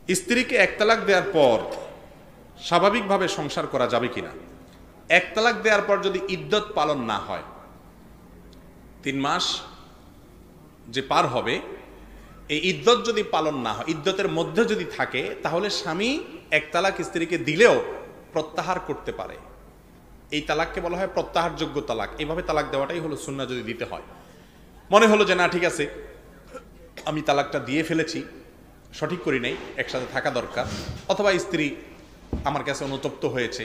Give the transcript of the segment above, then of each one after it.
স্ত্রীকে এক তালাক দেওয়ার পর স্বাভাবিকভাবে সংসার করা যাবে কিনা? এক তালাক দেওয়ার পর যদি ইদ্যত পালন না হয়, 3 মাস যে পার হবে, এই ইদ্যত যদি পালন না হয়, ইদ্যতের মধ্যে যদি থাকে, তাহলে স্বামী এক তালাক স্ত্রীকে দিলেও প্রত্যাহার করতে পারে। এই তালাককে বলা হয় প্রত্যাহারযোগ্য তালাক। এইভাবে তালাক দেওয়াটাই হলো সুন্নাহ। যদি দিতে হয়, মনে হলো যে না ঠিক আছে, আমি তালাকটা দিয়ে ফেলেছি, সঠিক করি নাই, একসাথে থাকা দরকার, অথবা স্ত্রী আমার কাছে অনুতপ্ত হয়েছে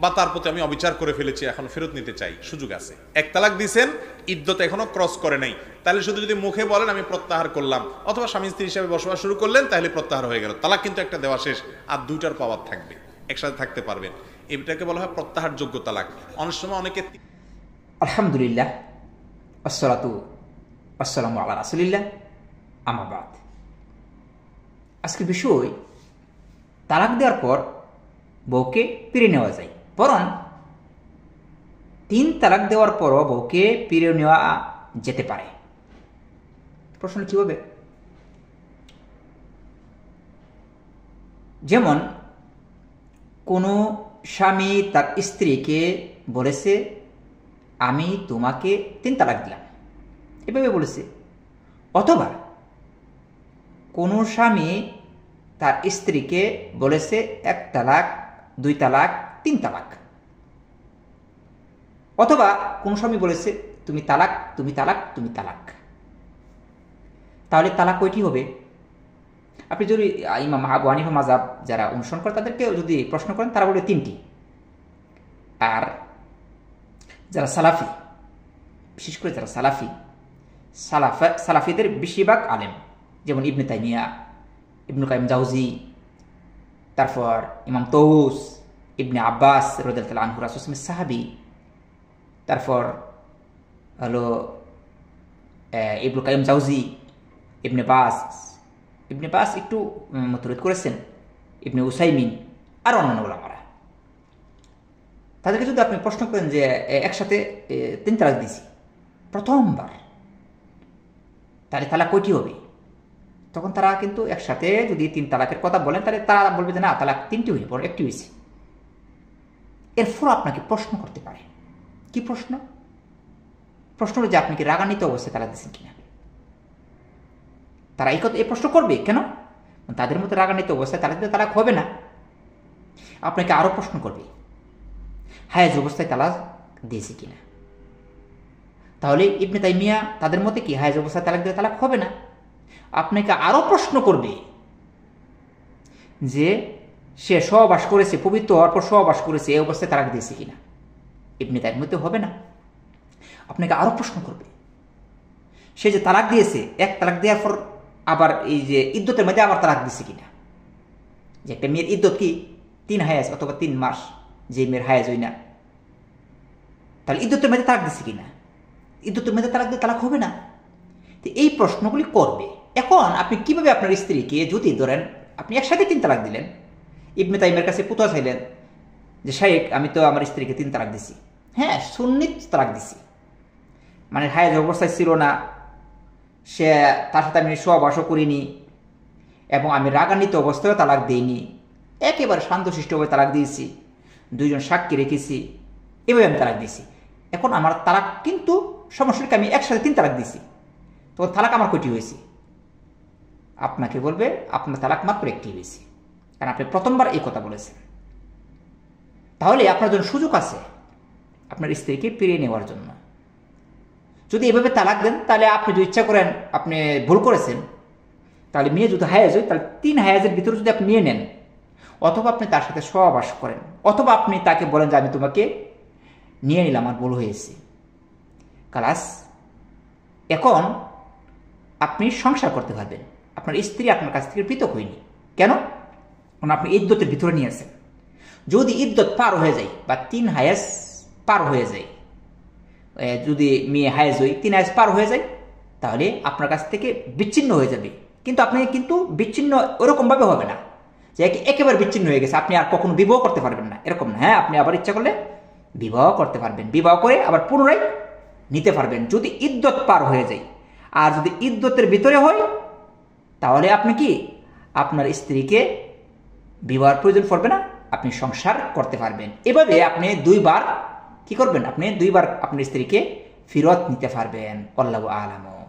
বা তার প্রতি আমি অবিচার করে ফেলেছি, এখন ফেরত নিতে চাই, সুযোগ আছে। এক তালাক দিয়েছেন, ইদ্যত এখনো ক্রস করে নাই, তাহলে শুধু যদি মুখে বলেন আমি প্রত্যাহার করলাম, অথবা স্বামী স্ত্রী হিসাবে বসবাস শুরু করলেন, তাহলে প্রত্যাহার হয়ে গেল। তালাক কিন্তু একটা দেওয়া শেষ, আর 2টার পাওয়ার থাকবে, একসাথে থাকতে পারবেন। এটাকে বলা হয় প্রত্যাহারযোগ্য তালাক। অনেক সময় অনেকে আলহামদুলিল্লাহ আসসালাতু আসসালামু আলা রাসূলিল্লাহ, আম্মা বাদ। আজকের বিষয়, তালাক দেওয়ার পর বউকে ফিরে নেওয়া যায়, বরং 3 তালাক দেওয়ার পরও বউকে ফিরে নেওয়া যেতে পারে। প্রশ্ন কি হবে? যেমন কোনো স্বামী তার স্ত্রীকে বলেছে আমি তোমাকে 3 তালাক দিলাম, এভাবে বলেছে। অথবা কোনো স্বামী তার স্ত্রীকে বলেছে 1 তালাক, 2 তালাক, 3 তালাক। অথবা কোন স্বামী বলেছে তুমি তালাক, তুমি তালাক, তুমি তালাক। তাহলে তালাক কয়টি হবে? আপনি যদি ইমাম আবু হানিফা মাযহাব যারা অনুসরণ করে তাদেরকে যদি প্রশ্ন করেন, তারা বলে 3টি। আর যারা সালাফি, বিশেষ করে যারা সালাফিদের বেশিরভাগ আলেম, যেমন ইবনে তাইমিয়া, ইবনুল কাইয়িম জাওজি, তারপর ইমাম তৌস, ইবনে আব্বাস রাদিয়াল্লাহু আনহু, রাসূল সাহাবী, তারপর হলো ইবনুল কাইয়িম জাওজি, ইবনে বাস একটু মতরুদ করেছেন, ইবনে উসাইমিন, আর অন্যান্য ওলামারা। তাদেরকে যদি আপনি প্রশ্ন করেন যে একসাথে 3 তালাক দিয়েছি প্রথমবার, তাহলে তালাক কয়টি হবে? তখন তারা কিন্তু একসাথে যদি 3 তালাকের কথা বলেন, তাহলে তারা বলবে যে না, তালাক 3টি হয়ে পড়ে, 1টি হয়েছে। এরপর আপনাকে প্রশ্ন করতে পারে। কি প্রশ্ন? প্রশ্ন হলো যে আপনি কি রাগান্বিত অবস্থায় তালাক দিয়েছেন কিনা। তারা এই প্রশ্ন করবে কেন? তাদের মধ্যে রাগান্বিত অবস্থায় তালাক দিলে তালাক হবে না। আপনাকে আরো প্রশ্ন করবে হায়েজ অবস্থায় তালাক দিয়েছে কিনা। তাহলে ইবনে তাইমিয়া তাদের মধ্যে কি হায়েজ অবস্থায় তালাক দিলে তালাক হবে না। আপনাকে আরো প্রশ্ন করবে যে সে সহবাস করেছে, পবিত্র হওয়ার পর সহবাস করেছে, এই অবস্থায় তালাক দিয়েছে কিনা। ইবনে তাইমিয়ার মধ্যে হবে না। আপনাকে আরো প্রশ্ন করবে সে যে তালাক দিয়েছে, 1 তালাক দেওয়ার পর আবার এই যে ইদ্যতের মধ্যে আবার তালাক দিয়েছে কিনা। যে একটা মেয়ের ইদ্যত কি 3 হায়াজ অথবা 3 মাস, যে মেয়ের হায়াজ হই না, তাহলে ইদ্যতের মধ্যে তালাক দিচ্ছে কিনা। ইদ্যতের মধ্যে তালাক দিয়ে তালাক হবে না। তো এই প্রশ্নগুলি করবে। এখন আপনি কিভাবে আপনার স্ত্রীকে, যদি ধরেন আপনি একসাথে 3 তালাক দিলেন, ইবনে তাইমিয়ার কাছে ফুতোয়া চাইলেন যে শাইখ আমি তো আমার স্ত্রীকে 3 তালাক দিছি, হ্যাঁ সুন্নিত তালাক দিছি, মানে হায়াজ অবস্থায় ছিল না, সে তার সাথে আমি সহবাসও করিনি, এবং আমি রাগান্বিত অবস্থায়ও তালাক দিইনি, একেবারে শান্তশিষ্টভাবে তালাক দিয়েছি, 2 জন সাক্ষী রেখেছি, এভাবে আমি তালাক দিয়েছি। এখন আমার তালাক কিন্তু সমস্যাকে আমি একসাথে 3 তালাক দিয়েছি, তখন তালাক আমার কয়টি হয়েছে? আপনাকে বলবে আপনার তালাক মাত্র 1টি হয়েছে, কারণ আপনি প্রথমবার এই কথা বলেছেন। তাহলে আপনার জন্য সুযোগ আছে আপনার স্ত্রীকে ফিরিয়ে নেওয়ার জন্য। যদি এভাবে তালাক দেন, তাহলে আপনি যদি ইচ্ছা করেন আপনি ভুল করেছেন, তাহলে মেয়ে যদি হায়াজ হয়, তাহলে 3 হায়াজের ভিতরে যদি আপনি নিয়ে নেন, অথবা আপনি তার সাথে সহবাস করেন, অথবা আপনি তাকে বলেন যে আমি তোমাকে নিয়ে নিলাম, আমার ভুল হয়েছে, কালাস। এখন আপনি সংসার করতে পারবেন, আপনার স্ত্রী আপনার কাছ থেকে পৃথক হয়নি। কেন? কারণ আপনি ইদ্যতের ভিতরে নিয়ে আসেন। যদি ইদ্যত পার হয়ে যায় বা 3 হায়াজ পার হয়ে যায়, যদি মেয়ে হায়েজ হই 3 হায়েজ পার হয়ে যায়, তাহলে আপনার কাছ থেকে বিচ্ছিন্ন হয়ে যাবে। কিন্তু আপনি কিন্তু বিচ্ছিন্ন ওরকমভাবে হবে না যে একেবারে বিচ্ছিন্ন হয়ে গেছে, আপনি আর কখনো বিবাহ করতে পারবেন না, এরকম না। হ্যাঁ, আপনি আবার ইচ্ছা করলে বিবাহ করতে পারবেন, বিবাহ করে আবার পুনরায় নিতে পারবেন যদি ইদ্যত পার হয়ে যায়। আর যদি ইদ্যতের ভিতরে হয়, তাহলে আপনি কি আপনার স্ত্রীকে বিবাহের প্রয়োজন পড়বে না, আপনি সংসার করতে পারবেন। এভাবে আপনি দুইবার কি করবেন, আপনি দুইবার আপনার স্ত্রীকে ফিরত নিতে পারবেন। আল্লাহু আলাম।